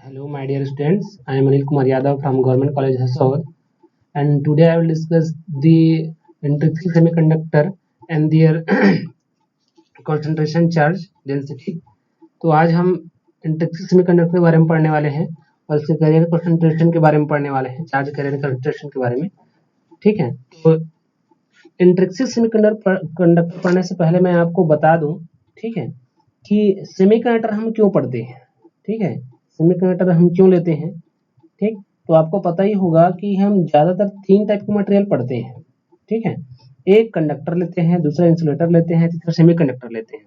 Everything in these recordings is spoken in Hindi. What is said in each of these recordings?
Hello, my dear students. I am Anil Kumar Yadav from Government College Hasod, and today I will discuss the intrinsic semiconductor and their concentration charge density. तो आज हम इंट्रिंसिक सेमीकंडक्टर के बारे में पढ़ने वाले हैं और इसके कैरियर कंसंट्रेशन के बारे में पढ़ने वाले हैं, चार्ज कैरियर कंसंट्रेशन के बारे में। ठीक है, तो इंट्रिंसिक सेमीकंडक्टर पढ़ने से पहले मैं आपको बता दूं, ठीक है, कि सेमीकंडक्टर हम क्यों पढ़ते हैं। ठीक है, सेमीकंडक्टर हम क्यों लेते हैं। ठीक, तो आपको पता ही होगा कि हम ज़्यादातर 3 टाइप के मटेरियल पढ़ते हैं। ठीक है, एक कंडक्टर लेते हैं, दूसरा इंसुलेटर लेते हैं, तीसरा सेमीकंडक्टर लेते हैं।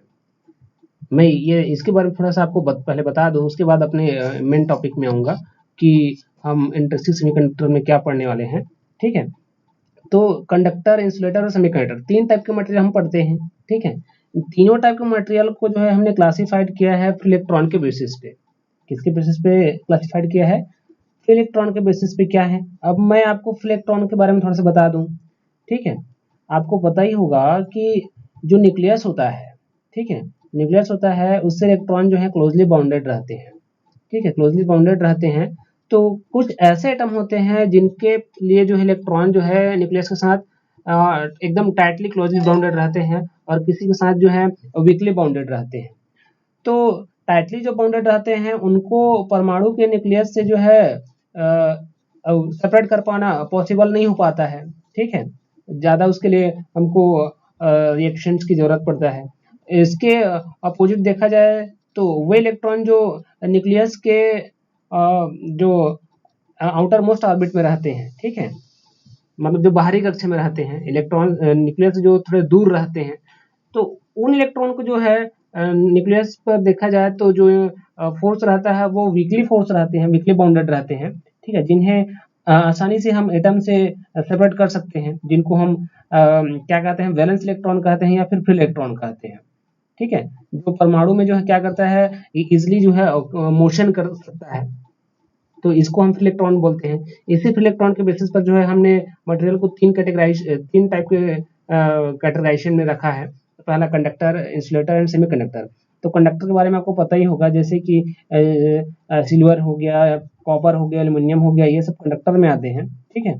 मैं ये इसके बारे में थोड़ा सा आपको पहले बता दूं, उसके बाद अपने मेन टॉपिक में आऊँगा कि हम इंट्रिंसिक सेमीकंडक्टर में क्या पढ़ने वाले हैं। ठीक है, तो कंडक्टर, इंसुलेटर और सेमीकंडक्टर 3 टाइप के मटेरियल हम पढ़ते हैं। ठीक है, तीनों टाइप के मटेरियल को जो है हमने क्लासिफाइड किया है फ्री इलेक्ट्रॉन के बेसिस पे। किसके बेसिस पे क्लासिफाइड किया है? फ्री इलेक्ट्रॉन के बेसिस पे। क्या है, अब मैं आपको फ्री इलेक्ट्रॉन के बारे में थोड़ा सा बता दूं। ठीक है, आपको पता ही होगा कि जो न्यूक्लियस होता है, ठीक है, न्यूक्लियस होता है, उससे इलेक्ट्रॉन जो है क्लोजली बाउंडेड रहते हैं। ठीक है, क्लोजली बाउंडेड रहते हैं। तो कुछ ऐसे एटम होते हैं जिनके लिए जो इलेक्ट्रॉन जो है न्यूक्लियस के साथ एकदम टाइटली क्लोजली बाउंडेड रहते हैं और किसी के साथ जो है वीकली बाउंडेड रहते हैं। तो टाइटली जो बाउंडेड रहते हैं उनको परमाणु के न्यूक्लियस से जो है सेपरेट कर पाना पॉसिबल नहीं हो पाता है। ठीक है, ज़्यादा उसके लिए हमको रिएक्शंस की ज़रूरत पड़ता है। इसके अपोजिट देखा जाए तो वे इलेक्ट्रॉन जो न्यूक्लियस के जो आउटर मोस्ट ऑर्बिट में रहते हैं, ठीक है, मतलब जो बाहरी कक्षा में रहते हैं, इलेक्ट्रॉन न्यूक्लियस से जो थोड़े दूर रहते हैं, तो उन इलेक्ट्रॉन को जो है न्यूक्लियस पर देखा जाए तो जो फोर्स रहता है वो वीकली फोर्स रहते हैं, वीकली बाउंडेड रहते हैं। ठीक है, जिन्हें आसानी से हम एटम से सेपरेट कर सकते हैं, जिनको हम क्या कहते हैं, वैलेंस इलेक्ट्रॉन कहते हैं या फिर फ्री इलेक्ट्रॉन कहते हैं। ठीक है, जो परमाणु में जो है क्या करता है, इजिली जो है मोशन कर सकता है, तो इसको हम फ्री इलेक्ट्रॉन बोलते हैं। इसी फ्री इलेक्ट्रॉन के बेसिस पर जो है हमने मटेरियल को 3 टाइप के कैटेगराइजेशन में रखा है। पहला कंडक्टर, इंसुलेटर एंड सेमीकंडक्टर। तो कंडक्टर के बारे में आपको पता ही होगा, जैसे कि सिल्वर हो गया, कॉपर हो गया, एल्युमिनियम हो गया, ये सब कंडक्टर में आते हैं। ठीक है,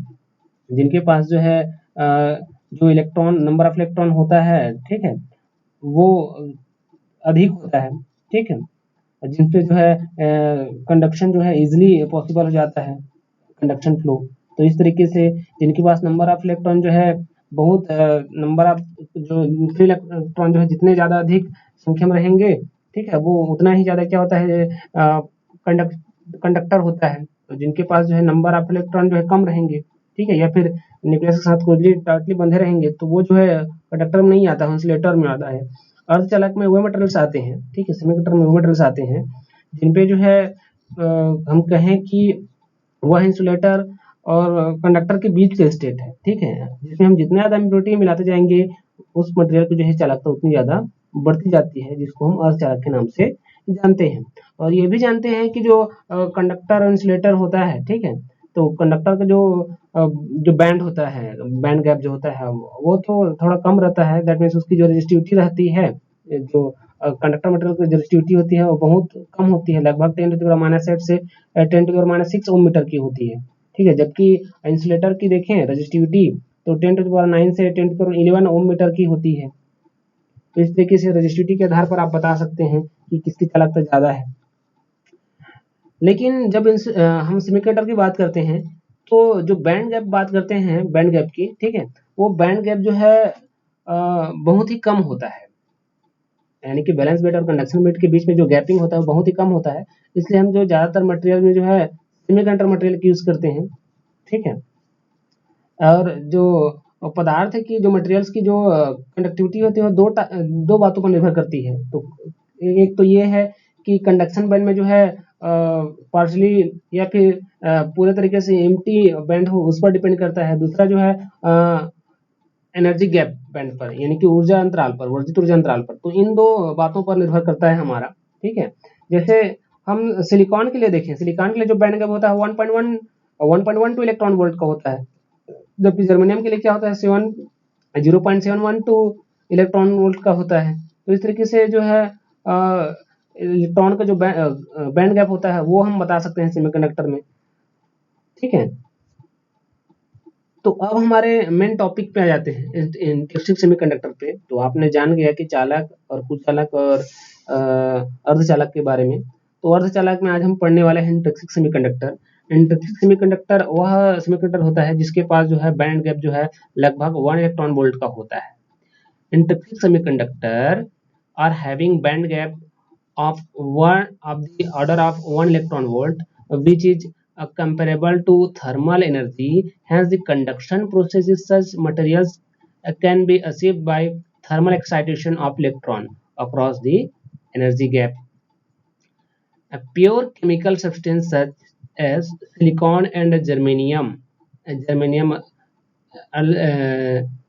जिनके पास जो है जो इलेक्ट्रॉन, नंबर ऑफ इलेक्ट्रॉन होता है, ठीक है, वो अधिक होता है। ठीक है, जिनपे जो है कंडक्शन जो है इजिली पॉसिबल हो जाता है, कंडक्शन फ्लो। तो इस तरीके से जिनके पास नंबर ऑफ इलेक्ट्रॉन जो है बहुत नंबर ऑफ जो फ्री इलेक्ट्रॉन जो है जितने ज़्यादा अधिक संख्या में रहेंगे, ठीक है, वो उतना ही ज़्यादा क्या होता है, कंडक्टर होता है। तो जिनके पास जो है नंबर ऑफ इलेक्ट्रॉन जो है कम रहेंगे, ठीक है, या फिर न्यूक्लियस के साथ क्लोजली टाइटली बंधे रहेंगे, तो वो जो है कंडक्टर में नहीं आता है, इंसुलेटर में आता है। अर्धचालक में वो मटेरियल्स आते हैं, ठीक है, सेमीकंडक्टर में वो मटेरियल्स आते हैं जिनपे जो है हम कहें कि वह इंसुलेटर और कंडक्टर के बीच का स्टेट है। ठीक है, जिसमें हम जितना ज़्यादा इम्प्योरिटी मिलाते जाएंगे उस मटेरियल की जो है चालकता उतनी ज़्यादा बढ़ती जाती है, जिसको हम अर्धचालक के नाम से जानते हैं। और ये भी जानते हैं कि जो कंडक्टर और इंसुलेटर होता है, ठीक है, तो कंडक्टर का जो बैंड होता है, बैंड गैप जो होता है, वो तो थोड़ा कम रहता है। दैट मीन्स उसकी जो रेजिस्टिविटी रहती है, जो कंडक्टर मटेरियल की जो रेजिस्टिविटी होती है वो बहुत कम होती है, लगभग 10⁻⁸ से 10⁻⁶ ओम मीटर की होती है। ठीक है, जबकि इंसुलेटर की देखें रेजिस्टिविटी तो 10⁻⁹ से 10⁻11 ओम मीटर की होती है। तो इस तरीके से रेजिस्टिविटी के आधार पर आप बता सकते हैं कि किसकी चालकता ज़्यादा है। लेकिन जब हम सेमीकंडक्टर की बात करते हैं तो जो बैंड गैप बात करते हैं, बैंड गैप की, ठीक है, वो बैंड गैप जो है बहुत ही कम होता है। यानी कि बैलेंस बेड और कंडक्शन बेड के बीच में जो गैपिंग होता है वो बहुत ही कम होता है। इसलिए हम जो ज़्यादातर मटेरियल में जो है सेमीकंडक्टर मटेरियल की यूज़ करते हैं। ठीक है, और जो पदार्थ की जो मटेरियल्स की जो कंडक्टिविटी होती है वो दो बातों पर निर्भर करती है। तो एक तो ये है कि कंडक्शन बैंड में जो है पार्शली या फिर पूरे तरीके से एम्प्टी बैंड हो, उस पर डिपेंड करता है। दूसरा जो है एनर्जी गैप बैंड पर, यानी कि ऊर्जा अंतराल पर, वर्जित ऊर्जा अंतराल पर। तो इन दो बातों पर निर्भर करता है हमारा। ठीक है, जैसे हम सिलिकॉन के लिए देखें, सिलिकॉन के लिए जो बैंड गैप होता है 1.12 इलेक्ट्रॉन वोल्ट का होता है, जबकि जर्मेनियम के लिए क्या होता है 0.712 इलेक्ट्रॉन वोल्ट का होता है। तो इस तरीके से जो है इलेक्ट्रॉन का जो बैंड गैप होता है वो हम बता सकते हैं सेमीकंडक्टर में। ठीक है, तो अब हमारे मेन टॉपिक पे आ जाते हैं इंटरेक्टिव सेमीकंडक्टर पे। तो आपने जान गया कि चालक और कुचालक और अर्धचालक के बारे में। तो अर्धचालक में आज हम पढ़ने वाले हैं इंटरेक्टिव सेमीकंडक्टर। इंटरेक्टिव सेमीकंडक्टर वह सेमीकंडक्टर होता है जिसके पास जो है बैंड गैप जो है लगभग 1 इलेक्ट्रॉन वोल्ट का होता है। Interactive semiconductor are having band gap of the order of 1 electron volt, which is comparable to thermal energy. Hence the conduction process is such materials can be achieved by thermal excitation of electron across the energy gap. A pure chemical substance such as silicon and germanium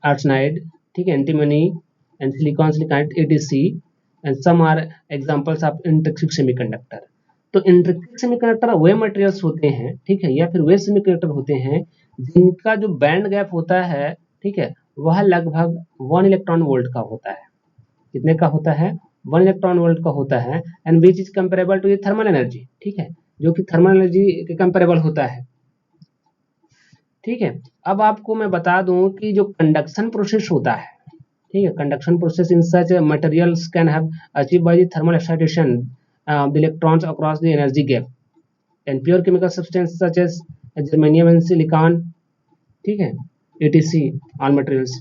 arsenide, ठीक है, antimony and silicon silicate etc. and some are examples of intrinsic semiconductor. तो इंट्रिंसिक सेमीकंडक्टर वे मटेरियल्स होते हैं, ठीक है, या फिर वे सेमीकंडक्टर होते हैं जिनका जो बैंड गैप होता है, ठीक है, वह लगभग 1 इलेक्ट्रॉन वोल्ट का होता है। कितने का होता है? 1 इलेक्ट्रॉन वोल्ट का होता है। And which is comparable to thermal energy, ठीक है, जो कि थर्मल एनर्जी के कंपेरेबल होता है। ठीक है, अब आपको मैं बता दूं कि जो कंडक्शन प्रोसेस होता है, ठीक है, conduction process in such materials can have achieve by the thermal excitation the electrons across the energy gap and pure chemical substance such as germanium and silicon, ठीक है, एटीसी ऑल मटेरियल्स।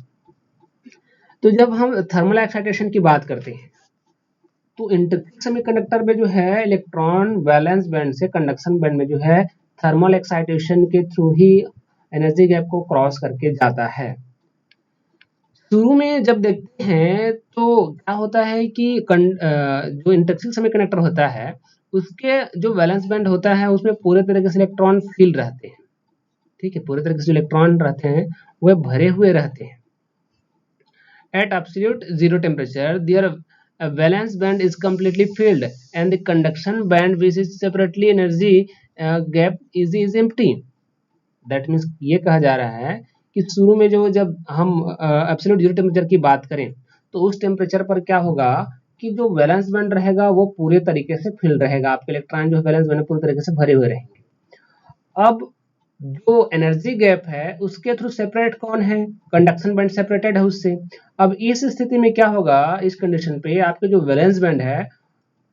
तो जब हम थर्मल एक्साइटेशन की बात करते हैं तो इंटरफेस सेमीकंडक्टर में जो है इलेक्ट्रॉन वैलेंस बैंड से कंडक्शन बैंड में जो है थर्मल एक्साइटेशन के थ्रू ही एनर्जी गैप को क्रॉस करके जाता है। शुरू में जब देखते हैं तो क्या होता है कि जो इंटरफेस सेमीकंडक्टर होता है उसके जो वैलेंस बैंड होता है उसमें पूरे तरीके से इलेक्ट्रॉन फिल रहते हैं, ठीक है, पूरे तरीके से जो इलेक्ट्रॉन रहते हैं वह भरे हुए रहते हैं। At absolute zero temperature, their valence band is completely filled, and the conduction band, which is separately energy gap, is empty. That means ये कहा जा रहा है कि शुरू में जब हम एब्सोल्यूट जीरो टेम्परेचर की बात करें तो उस टेम्परेचर पर क्या होगा कि जो वैलेंस बैंड रहेगा वो पूरे तरीके से फिल रहेगा, आपके इलेक्ट्रॉन जो वैलेंस बैंड पूरे तरीके से भरे हुए रहेंगे। अब जो एनर्जी गैप है उसके थ्रू सेपरेट कौन है? कंडक्शन बैंड सेपरेटेड है उससे। अब इस स्थिति में क्या होगा, इस कंडीशन पे आपके जो वैलेंस बैंड है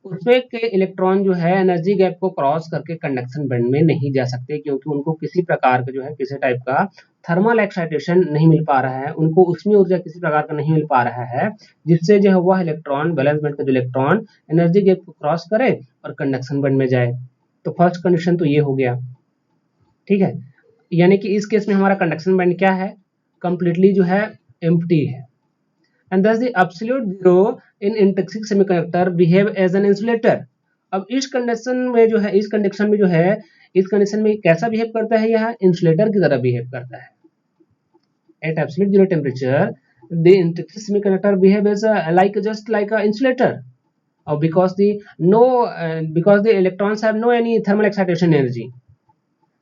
उसमें के इलेक्ट्रॉन जो है एनर्जी गैप को क्रॉस करके कंडक्शन बैंड में नहीं जा सकते, क्योंकि उनको किसी प्रकार का जो है किसी टाइप का थर्मल एक्साइटेशन नहीं मिल पा रहा है, उनको उसमें ऊर्जा किसी प्रकार का नहीं मिल पा रहा है जिससे जो है वह इलेक्ट्रॉन वैलेंस बैंड का जो इलेक्ट्रॉन एनर्जी गैप को क्रॉस करे और कंडक्शन बैंड में जाए। तो फर्स्ट कंडीशन तो ये हो गया, ठीक है, यानी कि इस केस में हमारा कंडक्शन बैंड क्या है? कंप्लीटली जो है एम्प्टी है। And thus the absolute zero in intrinsic semiconductor behave as an insulator. अब इस कंडीशन में जो है इस कंडीशन में कैसा बिहेव करता है? यह इंसुलेटर की तरह बिहेव करता है। At absolute zero temperature the intrinsic semiconductor behave as just like a insulator, और because the electrons have no any thermal excitation energy,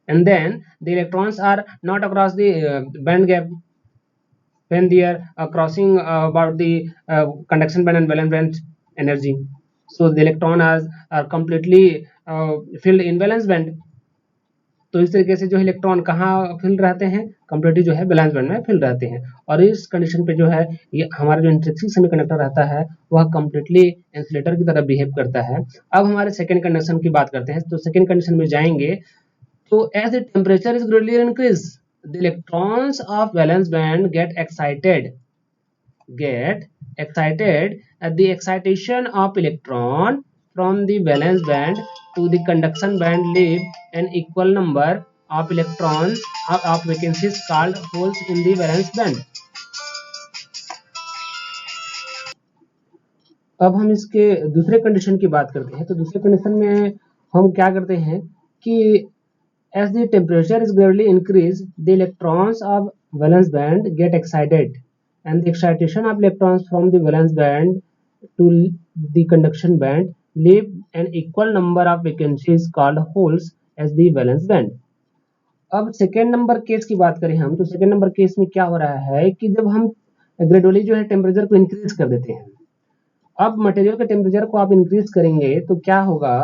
and then the electrons are not across the band gap when they are crossing about the conduction band and valence band energy. So the electron are completely filled in valence band. तो इस तरीके से जो इलेक्ट्रॉन कहाँ फिल रहते हैं? कंप्लीटली जो है वैलेंस बैंड में फिल रहते हैं। और इस कंडीशन पे जो है ये हमारा जो इंटरेक्सिक सेमीकंडक्टर रहता है वह कंप्लीटली इंसुलेटर की तरह बिहेव करता है। अब हमारे सेकेंड कंडीशन की बात करते हैं। तो सेकेंड कंडीशन में जाएंगे तो as the temperature is greatly increased, the electrons of valence band get excited at the excitation of electron from the valence band to the conduction band leave an equal number of electrons of vacancies called holes in the valence band. अब हम इसके दूसरे कंडीशन की बात करते हैं। तो दूसरे कंडीशन में हम क्या करते हैं कि as the temperature is greatly increased, the electrons of valence band get excited, and the excitation of electrons from the valence band to the conduction band leave an equal number of vacancies called holes as the valence band. अब सेकेंड नंबर केस की बात करें हम, तो सेकेंड नंबर केस में क्या हो रहा है कि जब हम ग्रेजुअली जो है टेम्परेचर को इंक्रीज कर देते हैं अब मटेरियल के टेम्परेचर को आप इंक्रीज करेंगे तो क्या होगा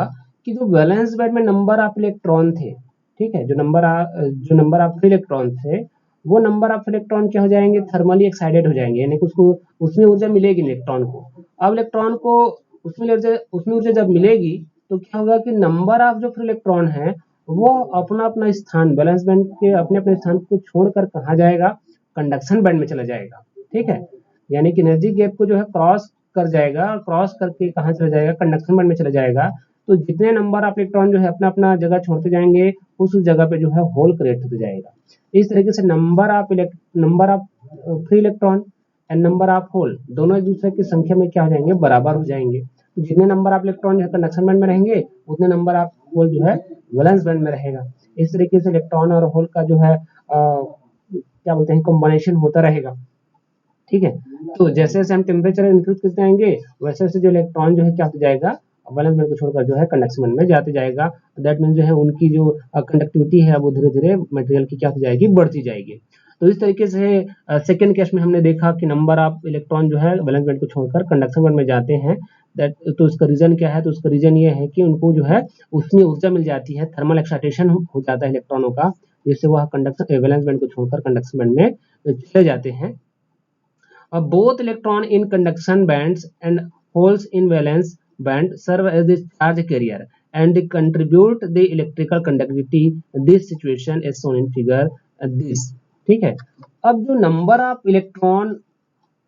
कि जो वैलेंस बैंड में नंबर ऑफ इलेक्ट्रॉन थे, ठीक है, जो नंबर ऑफ फ्री इलेक्ट्रॉन थे, वो नंबर ऑफ इलेक्ट्रॉन क्या हो जाएंगे, थर्मली एक्साइटेड हो जाएंगे, यानी कि उसको उसमें ऊर्जा मिलेगी इलेक्ट्रॉन को। अब इलेक्ट्रॉन को उसमें ऊर्जा जब मिलेगी तो क्या होगा कि नंबर ऑफ जो फ्री इलेक्ट्रॉन है वो अपना अपना स्थान, वैलेंस बैंड के अपने अपने स्थान को छोड़कर कहाँ जाएगा, कंडक्शन बैंड में चला जाएगा। ठीक है, यानी कि एनर्जी गैप को जो है क्रॉस कर जाएगा, और क्रॉस करके कहाँ चला जाएगा, कंडक्शन बैंड में चला जाएगा। तो जितने नंबर ऑफ इलेक्ट्रॉन जो है अपना अपना जगह छोड़ते जाएंगे, उस जगह पे जो है होल क्रिएट होते जाएगा। इस तरीके से number of free electron and number of hole दोनों एक दूसरे की संख्या में क्या हो जाएंगे, बराबर हो जाएंगे। तो जितने नंबर ऑफ इलेक्ट्रॉन जो है कंडक्शन बैंड में रहेंगे, उतने नंबर ऑफ होल जो है वैलेंस बैंड में रहेगा। इस तरीके से इलेक्ट्रॉन और होल का जो है क्या बोलते हैं, कॉम्बिनेशन होता रहेगा। ठीक है, तो जैसे जैसे हम टेम्परेचर इंक्रीज करते जाएंगे, वैसे वैसे जो इलेक्ट्रॉन जो है क्या होते जाएगा, वैलेंस बैंड को छोड़कर जो है कंडक्शन बैंड में जाते जाएगा। दैट मीन जो है उनकी जो कंडक्टिविटी है वो धीरे धीरे मटेरियल की क्या होती जाएगी, बढ़ती जाएगी। तो इस तरीके से सेकेंड केस में हमने देखा कि नंबर ऑफ इलेक्ट्रॉन जो है वैलेंस बैंड को छोड़कर कंडक्शन बैंड में जाते हैं। तो उसका रीजन क्या है, तो उसका रीजन ये है कि उनको जो है उसमें ऊर्जा मिल जाती है, थर्मल एक्साइटेशन हो जाता है इलेक्ट्रॉनों का, जिससे वह कंडक्शन वैलेंस बैंड को छोड़कर कंडक्शन बैंड में चले जाते हैं। Both electron in conduction bands and holes in valence band serve as the charge carrier and they contribute the electrical conductivity. This situation is shown in figure this. ठीक है, अब जो नंबर ऑफ इलेक्ट्रॉन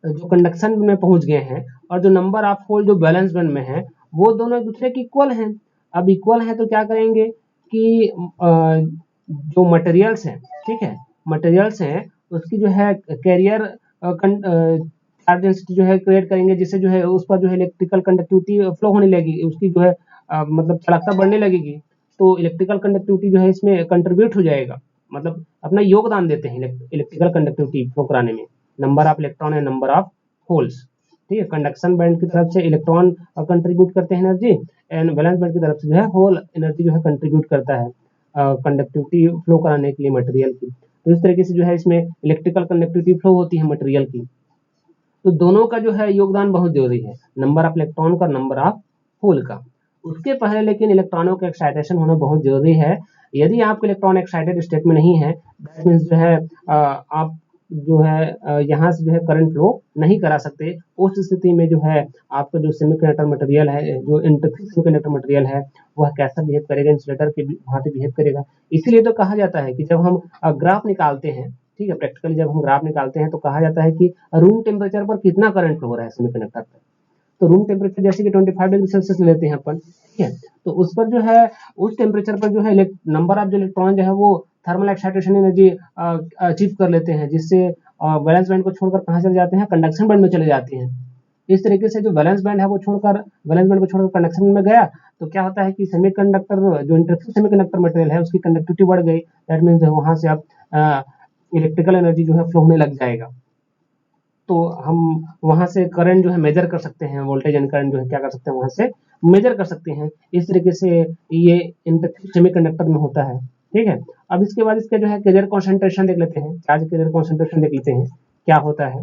जो कंडक्शन में पहुंच गए हैं और जो नंबर ऑफ होल जो बैलेंस बैंड में है, वो दोनों एक दूसरे के इक्वल हैं। अब इक्वल है तो क्या करेंगे कि जो मटेरियल्स हैं, ठीक है, मटेरियल्स हैं उसकी जो है कैरियर चार्ज डेंसिटी जो है क्रिएट करेंगे, जिससे जो है उस पर जो है इलेक्ट्रिकल कंडक्टिविटी फ्लो होने लगेगी, उसकी जो है मतलब चालकता बढ़ने लगेगी। तो इलेक्ट्रिकल कंडक्टिविटी जो है इसमें कंट्रीब्यूट हो जाएगा, मतलब अपना योगदान देते हैं इलेक्ट्रिकल कंडक्टिविटी फ्लो कराने में number of electron and number of holes. ठीक है, कंडक्शन बैंड की तरफ से इलेक्ट्रॉन कंट्रीब्यूट करते हैं एनर्जी, एंड वैलेंस बैंड की तरफ से जो है होल एनर्जी जो है कंट्रीब्यूट करता है कंडक्टिविटी फ्लो कराने के लिए मटेरियल की। तो इस तरीके से जो है इसमें इलेक्ट्रिकल कंडक्टिविटी फ्लो होती है मटेरियल की। तो दोनों का जो है योगदान बहुत जरूरी है, नंबर ऑफ इलेक्ट्रॉन का, नंबर ऑफ होल का। उसके पहले लेकिन इलेक्ट्रॉनों का एक्साइटेशन होना बहुत जरूरी है। यदि आपके इलेक्ट्रॉन एक्साइटेड स्टेट में नहीं है, दैट मीन्स जो है आप जो है यहाँ से जो है करंट फ्लो नहीं करा सकते। उस स्थिति में जो है आपका जो सेमीकंडक्टर मटेरियल है, जो इंटरफेस सेमीकंडक्टर मटेरियल है, वह कैसा बिहेव करेगा, इंसुलेटर के भांति बिहेव करेगा। इसीलिए तो कहा जाता है कि जब हम ग्राफ निकालते हैं, ठीक है, प्रैक्टिकली जब हम ग्राफ निकालते हैं तो कहा जाता है कि रूम टेम्परेचर पर कितना करंट फ्लो हो रहा है सेमीकंडक्टर पर। तो रूम टेम्परेचर जैसे कि 25 डिग्री सेल्सियस लेते हैं अपन, ठीक है, तो उस पर जो है उस टेम्परेचर पर जो है नंबर ऑफ जो इलेक्ट्रॉन जो है वो थर्मल एक्साइटेशन एनर्जी अचीव कर लेते हैं, जिससे वैलेंस बैंड को छोड़कर कहाँ चले जाते हैं, कंडक्शन बैंड में चले जाते हैं। इस तरीके से जो वैलेंस बैंड है वो वैलेंस बैंड को छोड़कर कंडक्शन बैंड में गया, तो क्या होता है कि सेमीकंडक्टर जो इंटरफेस सेमीकंडक्टर मटेरियल है उसकी कंडक्टिविटी बढ़ गई। दैट मीन्स वहां से आप इलेक्ट्रिकल एनर्जी जो है फ्लो होने लग जाएगा। तो हम वहां से करंट जो है मेजर कर सकते हैं, वोल्टेज एंड करंट जो है क्या कर सकते हैं, वहां से मेजर कर सकते हैं। इस तरीके से ये सेमीकंडक्टर में होता है। ठीक है, अब इसके बाद इसके जो है कैरियर कॉन्सेंट्रेशन देख लेते हैं, चार्ज कैरियर कॉन्सेंट्रेशन देख लेते हैं क्या होता है।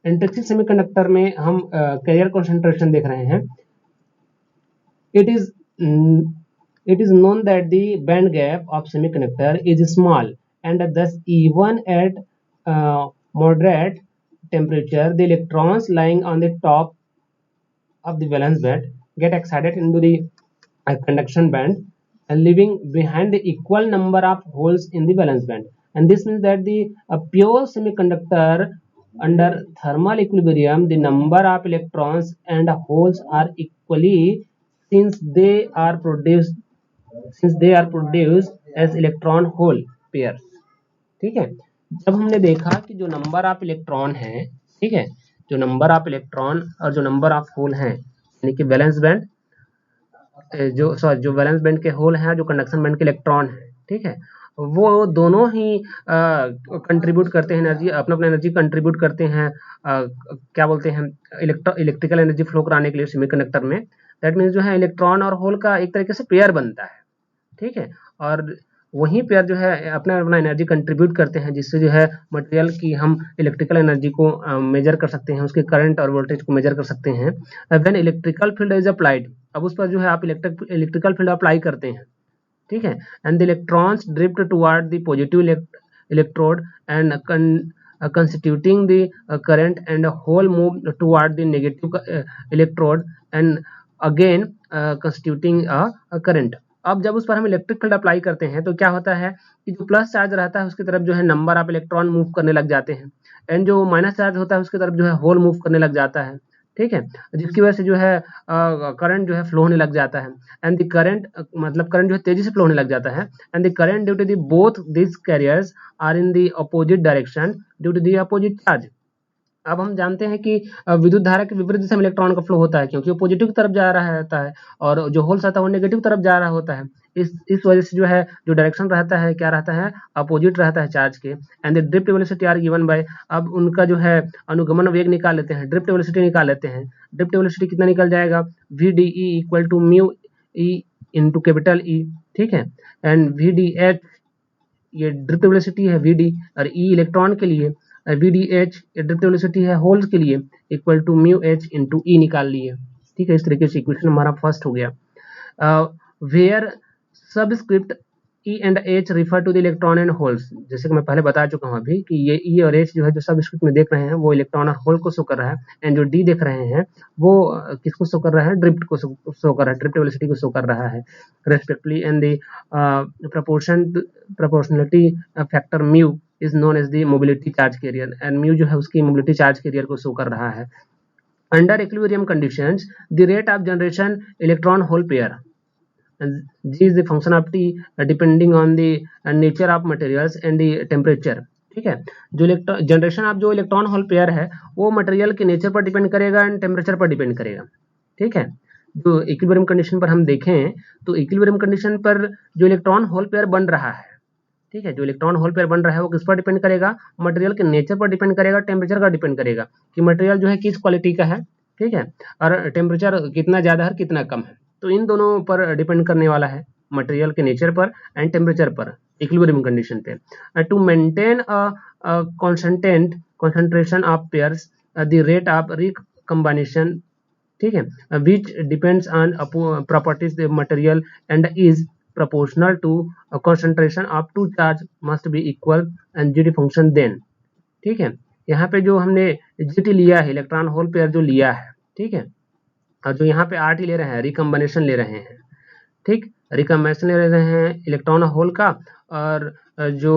इंटरेक्टिव सेमीकंडक्टर में हम कैरियर कॉन्सेंट्रेशन देख रहे हैं। It is known that the band gap of semiconductor is small and thus even at moderate temperature the electrons lying on the top of the valence band get excited into the conduction band and leaving behind the equal number of holes in the valence band. And this means that the pure semiconductor under thermal equilibrium the number of electrons and holes are equally since they are produced as electron hole pairs। ठीक है, जब हमने देखा कि जो नंबर ऑफ इलेक्ट्रॉन है, ठीक है, जो नंबर ऑफ इलेक्ट्रॉन और जो नंबर ऑफ होल हैं, यानी कि वैलेंस बैंड जो वैलेंस बैंड के होल हैं, जो कंडक्शन बैंड के इलेक्ट्रॉन हैं, ठीक है, वो दोनों ही कंट्रीब्यूट करते हैं एनर्जी, अपना अपना एनर्जी कंट्रीब्यूट करते हैं क्या बोलते हैं, इलेक्ट्रिकल एनर्जी फ्लो कराने के लिए सेमीकंडक्टर में। दैट मीन्स जो है इलेक्ट्रॉन और होल का एक तरीके से पेयर बनता है। ठीक है, और वहीं पेयर जो है अपना अपना एनर्जी कंट्रीब्यूट करते हैं, जिससे जो है मटेरियल की हम इलेक्ट्रिकल एनर्जी को मेजर कर सकते हैं, उसके करंट और वोल्टेज को मेजर कर सकते हैं। When electrical field is applied, अब उस पर जो है आप इलेक्ट्रिकल फील्ड अप्लाई करते हैं, ठीक है, and the electrons drift toward the positive electrode and constituting the current, and a whole move toward the negative electrode and again constituting a current। अब जब उस पर हम इलेक्ट्रिक फील्ड अप्लाई करते हैं तो क्या होता है कि जो प्लस चार्ज रहता है उसकी तरफ जो है नंबर ऑफ इलेक्ट्रॉन मूव करने लग जाते हैं, एंड जो माइनस चार्ज होता है उसकी तरफ जो है होल मूव करने लग जाता है, ठीक है, जिसकी वजह से जो है करंट जो है फ्लो होने लग जाता है, एंड द करंट मतलब करंट जो है तेजी से फ्लो होने लग जाता है, and the current due to the both this carriers are in the opposite direction due to the opposite charge. अब हम जानते हैं कि विद्युत धारा के विपरीत दिशा में इलेक्ट्रॉन का फ्लो होता है, क्योंकि वो पॉजिटिव की तरफ जा रहा रहता है और जो होल्स आता है वो नेगेटिव तरफ जा रहा होता है। इस वजह से जो है जो डायरेक्शन रहता है क्या रहता है, अपोजिट रहता है चार्ज के, and the drift velocity are given by, अब उनका जो है अनुगमन वेग निकाल लेते हैं, ड्रिफ्ट वेलोसिटी निकाल लेते हैं। ड्रिफ्ट वेलोसिटी कितना निकल जाएगा, V D E equal to mu E into capital E, ठीक है, एंड वी डी एच ये ड्रिफ्ट वेलोसिटी है वी डी, और ई इलेक्ट्रॉन के लिए V D H drift velocity है होल्स के लिए, equal to mu H into E निकाल लिए, ठीक है। इस तरीके से इक्वेशन हमारा फर्स्ट हो गया। Where subscript e and h refer to the electron and holes, जैसे कि मैं पहले बता चुका हूँ अभी कि ये ई और एच जो है जो सबस्क्रिप्ट में देख रहे हैं वो इलेक्ट्रॉन और होल को शो कर रहा है, एंड जो डी देख रहे हैं वो किसको शो कर रहा है, ड्रिफ्ट को शो कर रहा है, ड्रिफ्ट वेलोसिटी को शो कर रहा है respectively, and the proportionality factor mu is known as the mobility charge carrier, एंड म्यू जो है उसकी मोबिलिटी चार्ज कैरियर को शो कर रहा है। Under equilibrium conditions the rate of generation electron hole pair, G is the function of T depending on the nature of materials and the temperature, ठीक है। जो जनरेशन ऑफ जो इलेक्ट्रॉन होल पेयर है वो मटेरियल के नेचर पर डिपेंड करेगा एंड टेम्परेचर पर डिपेंड करेगा, ठीक है। जो इक्विलिब्रियम कंडीशन पर हम देखें तो इक्विलिब्रियम कंडीशन पर जो इलेक्ट्रॉन होल पेयर बन रहा है, ठीक है, जो इलेक्ट्रॉन होल पेयर बन रहा है वो किस पर डिपेंड करेगा, मटेरियल के नेचर पर डिपेंड करेगा, टेम्परेचर का डिपेंड करेगा कि मटेरियल जो है किस क्वालिटी का है, ठीक है, और टेम्परेचर कितना ज़्यादा है कितना कम है, तो इन दोनों पर डिपेंड करने वाला है, मटेरियल के नेचर पर एंड टेम्परेचर पर इक्विलिब्रियम कंडीशन पे। To maintain a concentration of pairs the rate of recombination, ठीक है, which depends on properties the material and is proportional to concentration of two charge must be equal and GT function then, ठीक है। यहाँ पे जो हमने GT लिया है इलेक्ट्रॉन होल पेयर जो लिया है, ठीक है, और जो यहाँ पे RT ले रहे हैं रिकम्बिनेशन ले रहे हैं, ठीक, रिकम्बिनेशन ले रहे हैं इलेक्ट्रॉन होल का, और जो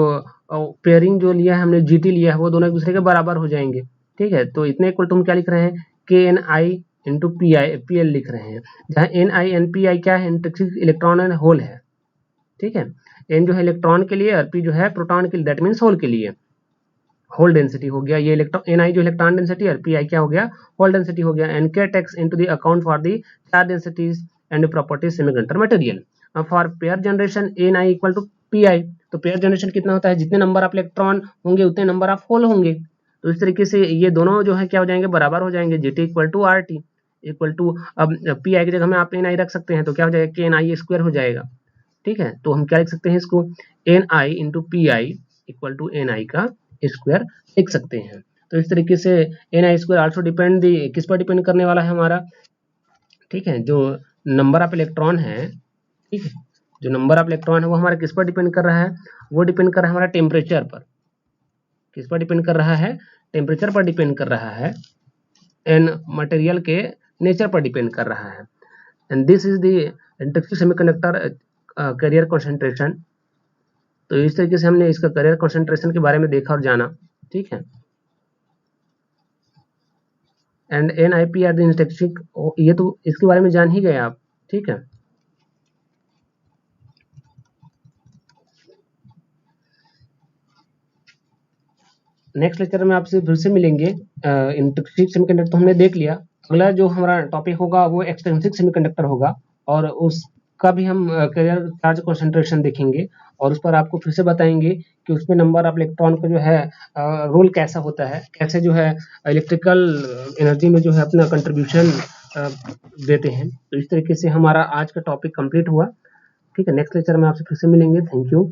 पेयरिंग जो लिया है हमने GT लिया है वो दोनों एक दूसरे के बराबर हो जाएंगे, ठीक है। तो इतने इक्वल टू हम क्या लिख रहे हैं, KNI इंटू PL लिख रहे हैं, जहाँ NI and PI क्या है, इंटरेक्टिव इलेक्ट्रॉन एंड होल है, ठीक है। N जो है इलेक्ट्रॉन के लिए और P जो है प्रोटॉन के लिए, दैट मीन्स होल के लिए, होल डेंसिटी हो गया ये इलेक्ट्रॉन, Ni जो इलेक्ट्रॉन डेंसिटी और Pi क्या हो गया, होल डेंसिटी हो गया, and K takes into the account for the charge densities and properties semiconductor material. For pair generation Ni equal to Pi, तो पेयर जनरेशन कितना होता है, जितने नंबर ऑफ इलेक्ट्रॉन होंगे उतने नंबर ऑफ होल होंगे, तो इस तरीके से ये दोनों जो है क्या हो जाएंगे, बराबर हो जाएंगे, GT equal to RT equal to, अब Pi की जगह में आप Ni रख सकते हैं तो क्या हो जाएगा, KNI स्क्वायर हो जाएगा, ठीक है। तो हम क्या लिख सकते हैं इसको, Ni into PI equal to Ni का स्क्वायर लिख सकते हैं। तो इस तरीके से Ni स्क्वायर आल्सो डिपेंड किस पर डिपेंड करने वाला है हमारा, ठीक है, जो नंबर ऑफ इलेक्ट्रॉन है, ठीक है, जो नंबर ऑफ इलेक्ट्रॉन है वो हमारा किस पर डिपेंड कर रहा है, वो डिपेंड कर रहा है हमारा टेम्परेचर पर, किस पर डिपेंड कर रहा है, टेम्परेचर पर डिपेंड कर रहा है, एंड मटेरियल के नेचर पर डिपेंड कर रहा है, and this is the interactive semiconductor carrier concentration. तो इस तरीके से हमने इसका कैरियर कंसंट्रेशन के बारे में देखा और जाना, ठीक है, and NiP are the interactive, ये तो इसके बारे में जान ही गए आप, ठीक है। नेक्स्ट लेक्चर में आपसे फिर से मिलेंगे। इंटरेक्टिव सेमीकंडक्टर तो हमने देख लिया, अगला जो हमारा टॉपिक होगा वो एक्सट्रिंसिक सेमीकंडक्टर होगा, और उसका भी हम कैरियर चार्ज कंसंट्रेशन देखेंगे, और उस पर आपको फिर से बताएंगे कि उसमें नंबर ऑफ इलेक्ट्रॉन का जो है रोल कैसा होता है, कैसे जो है इलेक्ट्रिकल एनर्जी में जो है अपना कंट्रीब्यूशन देते हैं। तो इस तरीके से हमारा आज का टॉपिक कंप्लीट हुआ, ठीक है। नेक्स्ट लेक्चर में आपसे फिर से मिलेंगे। Thank you.